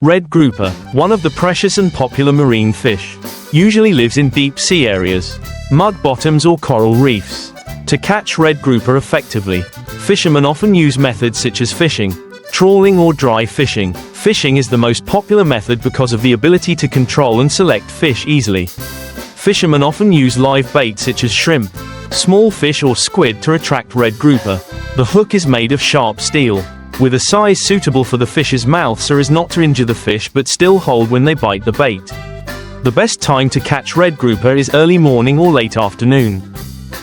Red grouper, one of the precious and popular marine fish, usually lives in deep sea areas, mud bottoms or coral reefs. To catch red grouper effectively, fishermen often use methods such as fishing, trawling or dry fishing. Fishing is the most popular method because of the ability to control and select fish easily. Fishermen often use live bait such as shrimp, small fish or squid to attract red grouper. The hook is made of sharp steel, with a size suitable for the fish's mouth so as not to injure the fish but still hold when they bite the bait. The best time to catch red grouper is early morning or late afternoon,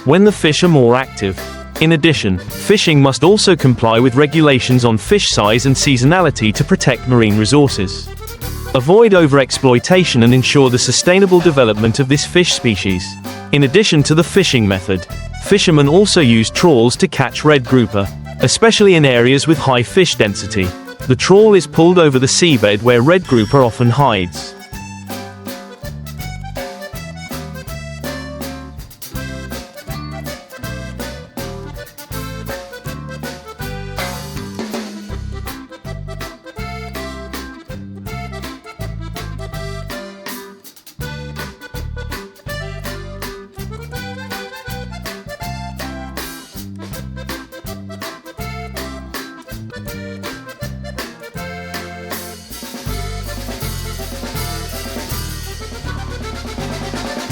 when the fish are more active. In addition, fishing must also comply with regulations on fish size and seasonality to protect marine resources. Avoid overexploitation and ensure the sustainable development of this fish species. In addition to the fishing method, fishermen also use trawls to catch red grouper, especially in areas with high fish density. The trawl is pulled over the seabed where red grouper often hides.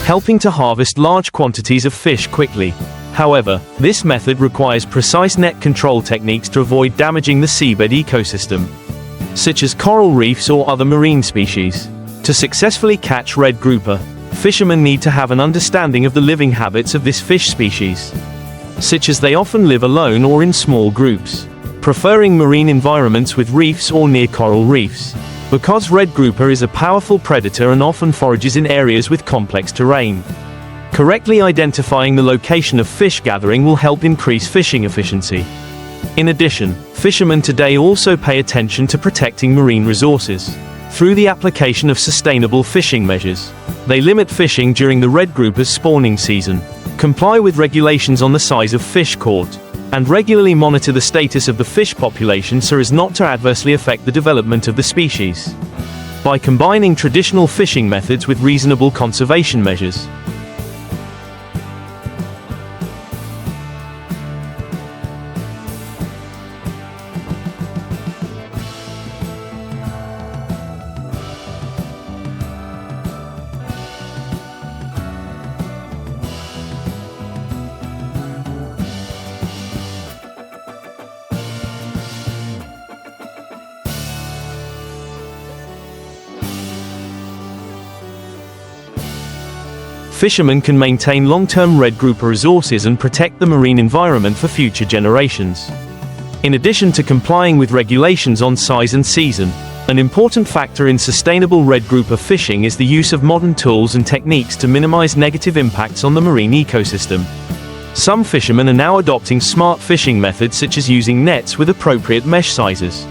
Helping to harvest large quantities of fish quickly. However, this method requires precise net control techniques to avoid damaging the seabed ecosystem, such as coral reefs or other marine species. To successfully catch red grouper, fishermen need to have an understanding of the living habits of this fish species, such as they often live alone or in small groups, preferring marine environments with reefs or near coral reefs, because red grouper is a powerful predator and often forages in areas with complex terrain. Correctly identifying the location of fish gathering will help increase fishing efficiency. In addition, fishermen today also pay attention to protecting marine resources through the application of sustainable fishing measures. They limit fishing during the red grouper's spawning season, comply with regulations on the size of fish caught, and regularly monitor the status of the fish population so as not to adversely affect the development of the species. By combining traditional fishing methods with reasonable conservation measures, fishermen can maintain long-term red grouper resources and protect the marine environment for future generations. In addition to complying with regulations on size and season, an important factor in sustainable red grouper fishing is the use of modern tools and techniques to minimize negative impacts on the marine ecosystem. Some fishermen are now adopting smart fishing methods such as using nets with appropriate mesh sizes,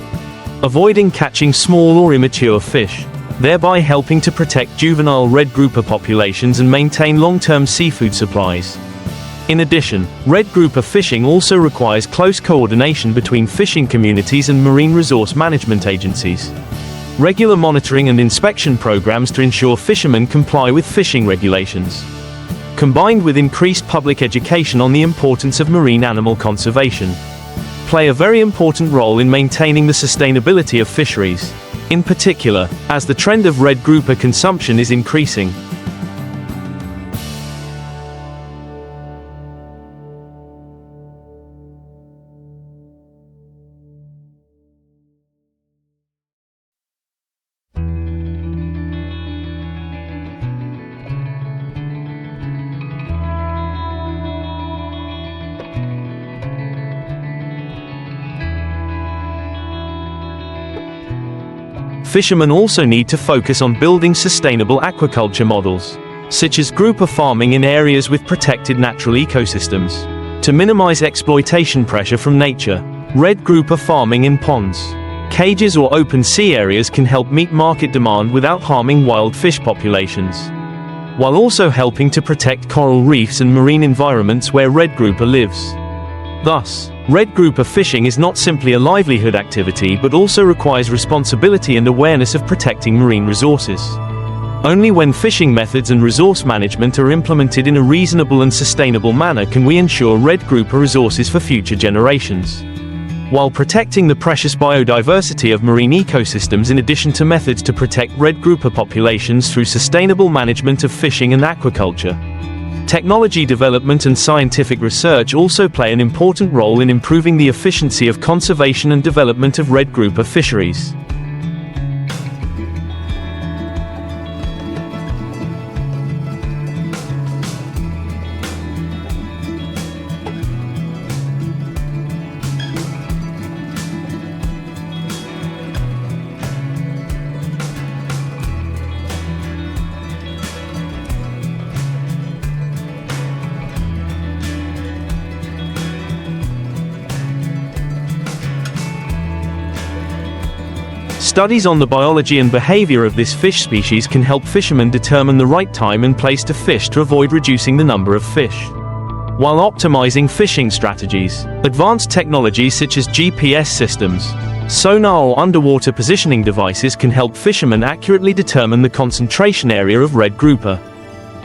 avoiding catching small or immature fish, thereby helping to protect juvenile red grouper populations and maintain long-term seafood supplies. In addition, red grouper fishing also requires close coordination between fishing communities and marine resource management agencies. Regular monitoring and inspection programs to ensure fishermen comply with fishing regulations, combined with increased public education on the importance of marine animal conservation, play a very important role in maintaining the sustainability of fisheries, in particular, as the trend of red grouper consumption is increasing. Fishermen also need to focus on building sustainable aquaculture models, such as grouper farming in areas with protected natural ecosystems, to minimize exploitation pressure from nature. Red grouper farming in ponds, cages or open sea areas can help meet market demand without harming wild fish populations, while also helping to protect coral reefs and marine environments where red grouper lives. Thus, Red grouper fishing is not simply a livelihood activity but also requires responsibility and awareness of protecting marine resources. Only when fishing methods and resource management are implemented in a reasonable and sustainable manner can we ensure red grouper resources for future generations. While protecting the precious biodiversity of marine ecosystems in addition to methods to protect red grouper populations through sustainable management of fishing and aquaculture. Technology development and scientific research also play an important role in improving the efficiency of conservation and development of red grouper fisheries. Studies on the biology and behavior of this fish species can help fishermen determine the right time and place to fish to avoid reducing the number of fish. While optimizing fishing strategies, advanced technologies such as GPS systems, sonar or underwater positioning devices can help fishermen accurately determine the concentration area of red grouper,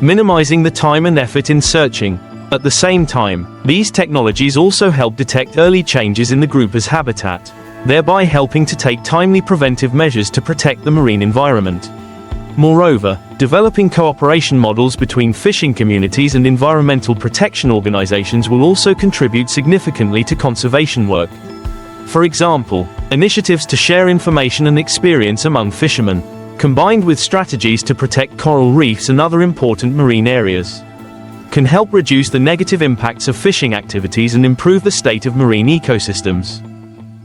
minimizing the time and effort in searching. At the same time, these technologies also help detect early changes in the grouper's habitat, thereby helping to take timely preventive measures to protect the marine environment. Moreover, developing cooperation models between fishing communities and environmental protection organizations will also contribute significantly to conservation work. For example, initiatives to share information and experience among fishermen, combined with strategies to protect coral reefs and other important marine areas, can help reduce the negative impacts of fishing activities and improve the state of marine ecosystems.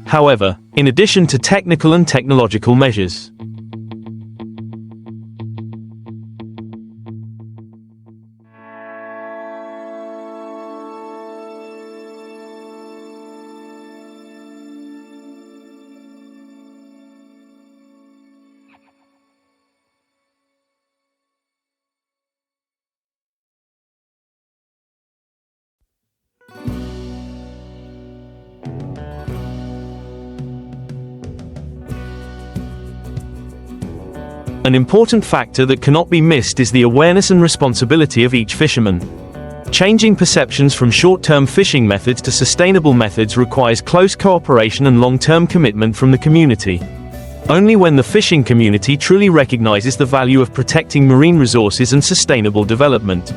However, in addition to technical and technological measures, an important factor that cannot be missed is the awareness and responsibility of each fisherman. Changing perceptions from short-term fishing methods to sustainable methods requires close cooperation and long-term commitment from the community. Only when the fishing community truly recognizes the value of protecting marine resources and sustainable development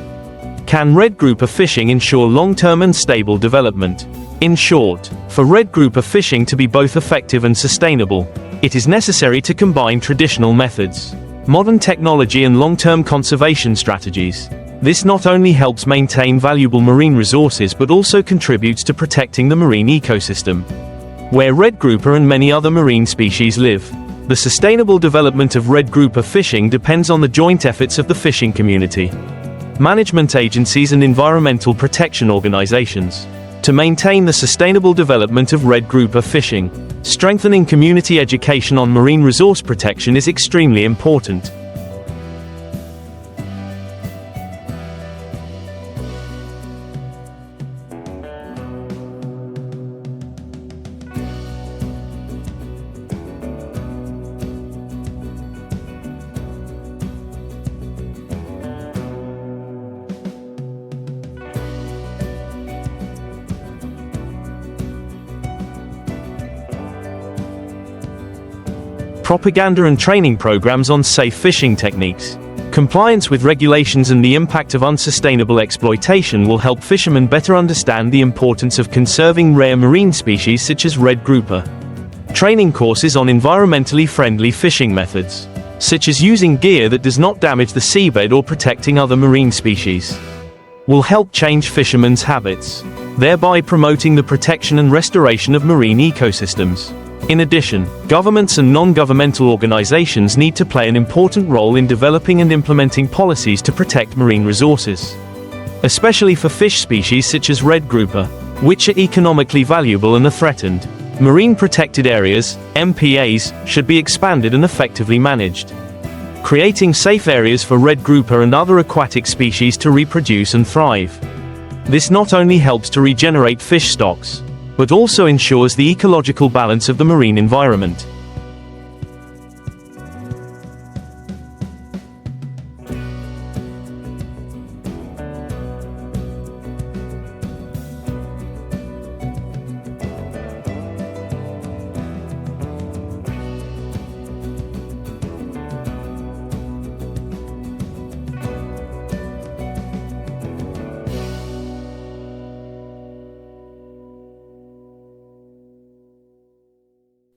can red grouper fishing ensure long-term and stable development. In short, for red grouper fishing to be both effective and sustainable, it is necessary to combine traditional methods, modern technology and long-term conservation strategies. This not only helps maintain valuable marine resources but also contributes to protecting the marine ecosystem, where red grouper and many other marine species live. The sustainable development of red grouper fishing depends on the joint efforts of the fishing community, management agencies and environmental protection organizations. To maintain the sustainable development of red grouper fishing, strengthening community education on marine resource protection is extremely important. Propaganda and training programs on safe fishing techniques, compliance with regulations and the impact of unsustainable exploitation will help fishermen better understand the importance of conserving rare marine species such as red grouper. Training courses on environmentally friendly fishing methods, such as using gear that does not damage the seabed or protecting other marine species, will help change fishermen's habits, thereby promoting the protection and restoration of marine ecosystems. In addition, governments and non-governmental organizations need to play an important role in developing and implementing policies to protect marine resources, especially for fish species such as red grouper, which are economically valuable and are threatened. Marine protected areas, MPAs, should be expanded and effectively managed, creating safe areas for red grouper and other aquatic species to reproduce and thrive. This not only helps to regenerate fish stocks, but also ensures the ecological balance of the marine environment.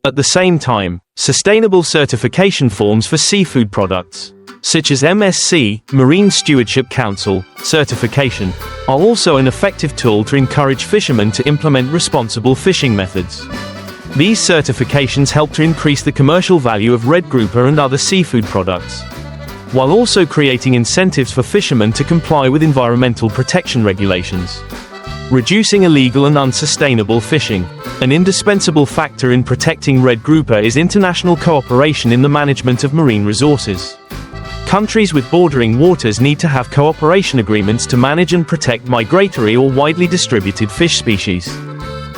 At the same time, sustainable certification forms for seafood products, such as MSC, Marine Stewardship Council, certification, are also an effective tool to encourage fishermen to implement responsible fishing methods. These certifications help to increase the commercial value of red grouper and other seafood products, while also creating incentives for fishermen to comply with environmental protection regulations. Reducing illegal and unsustainable fishing. An indispensable factor in protecting red grouper is international cooperation in the management of marine resources. Countries with bordering waters need to have cooperation agreements to manage and protect migratory or widely distributed fish species,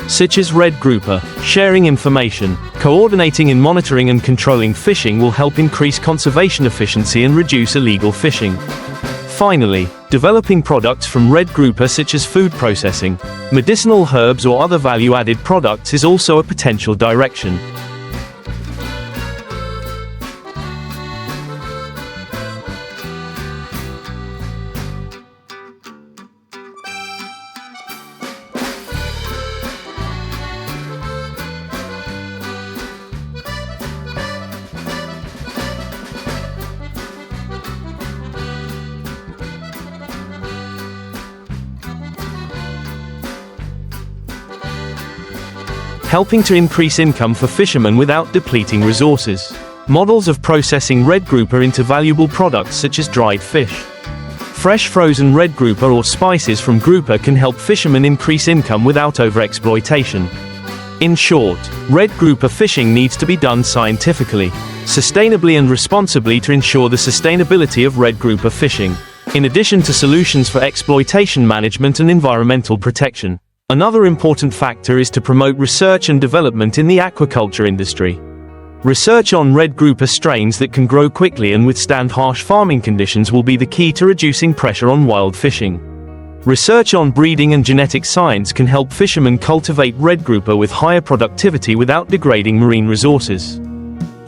such as red grouper. Sharing information, coordinating in monitoring and controlling fishing will help increase conservation efficiency and reduce illegal fishing. Finally, developing products from red grouper such as food processing, medicinal herbs or other value-added products is also a potential direction. Helping to increase income for fishermen without depleting resources. Models of processing red grouper into valuable products such as dried fish. Fresh frozen red grouper or spices from grouper can help fishermen increase income without overexploitation. In short, red grouper fishing needs to be done scientifically, sustainably and responsibly to ensure the sustainability of red grouper fishing, in addition to solutions for exploitation management and environmental protection. Another important factor is to promote research and development in the aquaculture industry. Research on red grouper strains that can grow quickly and withstand harsh farming conditions will be the key to reducing pressure on wild fishing. Research on breeding and genetic science can help fishermen cultivate red grouper with higher productivity without degrading marine resources.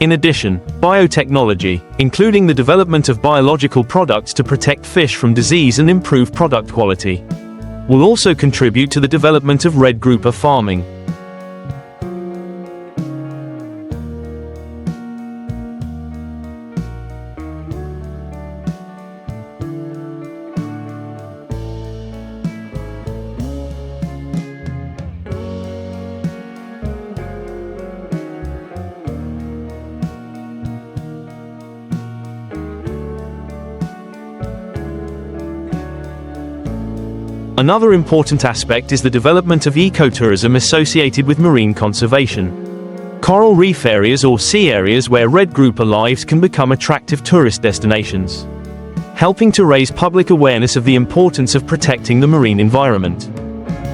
In addition, biotechnology, including the development of biological products to protect fish from disease and improve product quality, will also contribute to the development of red grouper farming. Another important aspect is the development of ecotourism associated with marine conservation. Coral reef areas or sea areas where red grouper lives can become attractive tourist destinations, helping to raise public awareness of the importance of protecting the marine environment.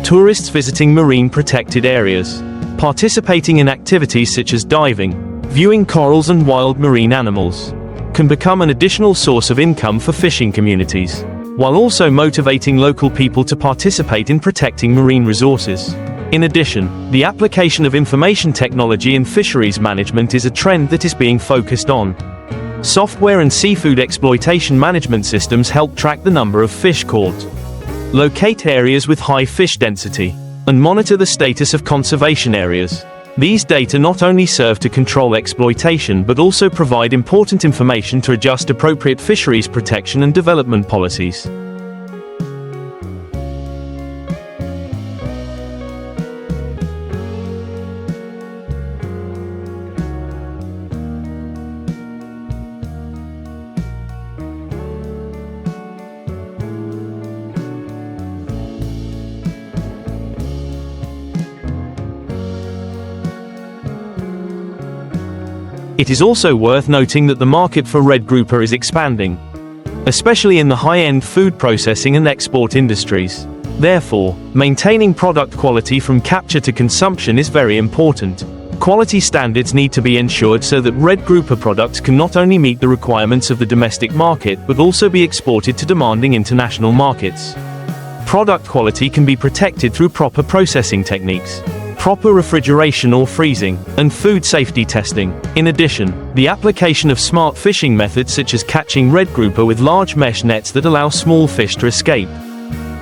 Tourists visiting marine protected areas, participating in activities such as diving, viewing corals and wild marine animals, can become an additional source of income for fishing communities, while also motivating local people to participate in protecting marine resources. In addition, the application of information technology in fisheries management is a trend that is being focused on. Software and seafood exploitation management systems help track the number of fish caught, locate areas with high fish density, and monitor the status of conservation areas. These data not only serve to control exploitation but also provide important information to adjust appropriate fisheries protection and development policies. It is also worth noting that the market for red grouper is expanding, especially in the high-end food processing and export industries. Therefore, maintaining product quality from capture to consumption is very important. Quality standards need to be ensured so that red grouper products can not only meet the requirements of the domestic market but also be exported to demanding international markets. Product quality can be protected through proper processing techniques, proper refrigeration or freezing, and food safety testing. In addition, the application of smart fishing methods such as catching red grouper with large mesh nets that allow small fish to escape,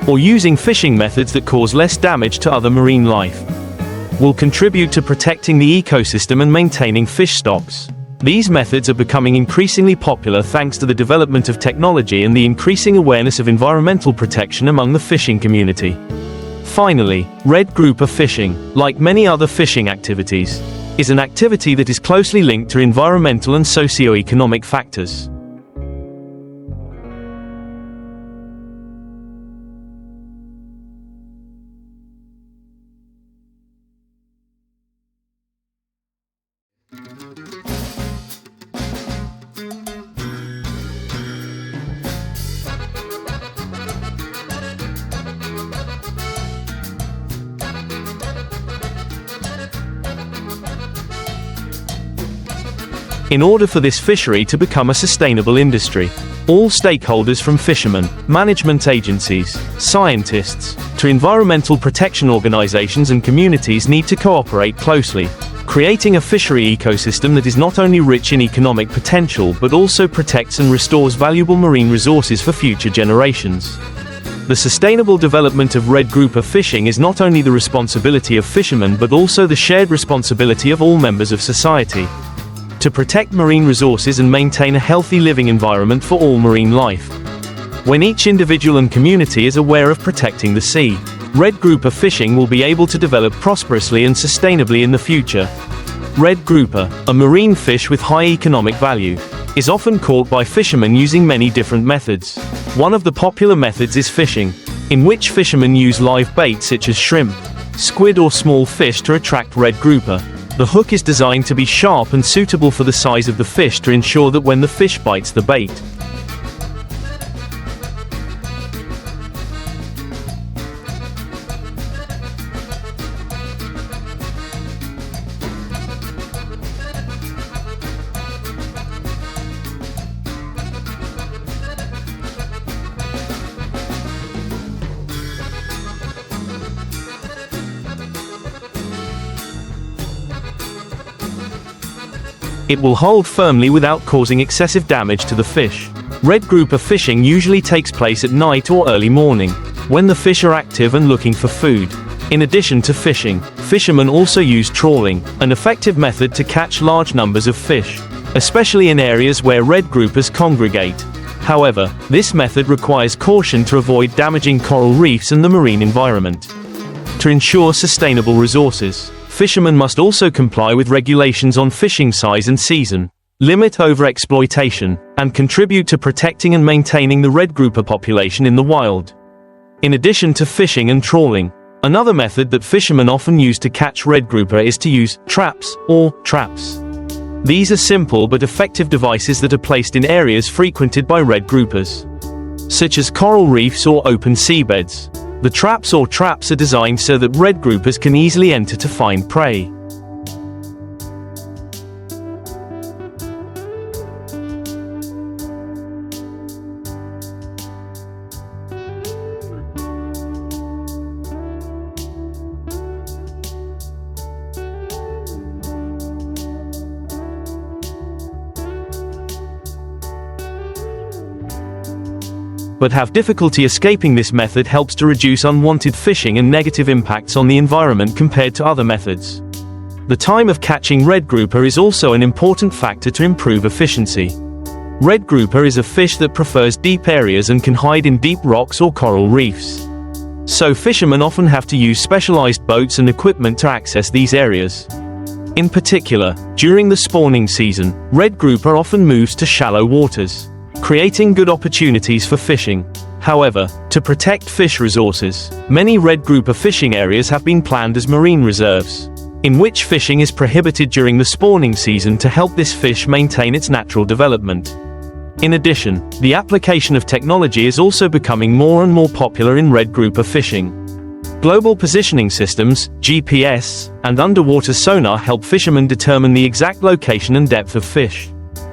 or using fishing methods that cause less damage to other marine life, will contribute to protecting the ecosystem and maintaining fish stocks. These methods are becoming increasingly popular thanks to the development of technology and the increasing awareness of environmental protection among the fishing community. Finally, red grouper fishing, like many other fishing activities, is an activity that is closely linked to environmental and socio-economic factors. In order for this fishery to become a sustainable industry, all stakeholders from fishermen, management agencies, scientists, to environmental protection organizations and communities need to cooperate closely, creating a fishery ecosystem that is not only rich in economic potential but also protects and restores valuable marine resources for future generations. The sustainable development of red grouper fishing is not only the responsibility of fishermen but also the shared responsibility of all members of society, to protect marine resources and maintain a healthy living environment for all marine life. When each individual and community is aware of protecting the sea, red grouper fishing will be able to develop prosperously and sustainably in the future. Red grouper, a marine fish with high economic value, is often caught by fishermen using many different methods. One of the popular methods is fishing, in which fishermen use live bait such as shrimp, squid or small fish to attract red grouper. The hook is designed to be sharp and suitable for the size of the fish to ensure that when the fish bites the bait, it will hold firmly without causing excessive damage to the fish. Red grouper fishing usually takes place at night or early morning, when the fish are active and looking for food. In addition to fishing, fishermen also use trawling, an effective method to catch large numbers of fish, especially in areas where red groupers congregate. However, this method requires caution to avoid damaging coral reefs and the marine environment. To ensure sustainable resources, fishermen must also comply with regulations on fishing size and season, limit overexploitation, and contribute to protecting and maintaining the red grouper population in the wild. In addition to fishing and trawling, another method that fishermen often use to catch red grouper is to use traps or traps. These are simple but effective devices that are placed in areas frequented by red groupers, such as coral reefs or open seabeds. The traps or traps are designed so that red groupers can easily enter to find prey. But have difficulty escaping this method helps to reduce unwanted fishing and negative impacts on the environment compared to other methods. The time of catching red grouper is also an important factor to improve efficiency. Red grouper is a fish that prefers deep areas and can hide in deep rocks or coral reefs. So fishermen often have to use specialized boats and equipment to access these areas. In particular, during the spawning season, red grouper often moves to shallow waters, creating good opportunities for fishing. However, to protect fish resources, many red grouper fishing areas have been planned as marine reserves, in which fishing is prohibited during the spawning season to help this fish maintain its natural development. In addition, the application of technology is also becoming more and more popular in red grouper fishing. Global positioning systems, GPS, and underwater sonar help fishermen determine the exact location and depth of fish.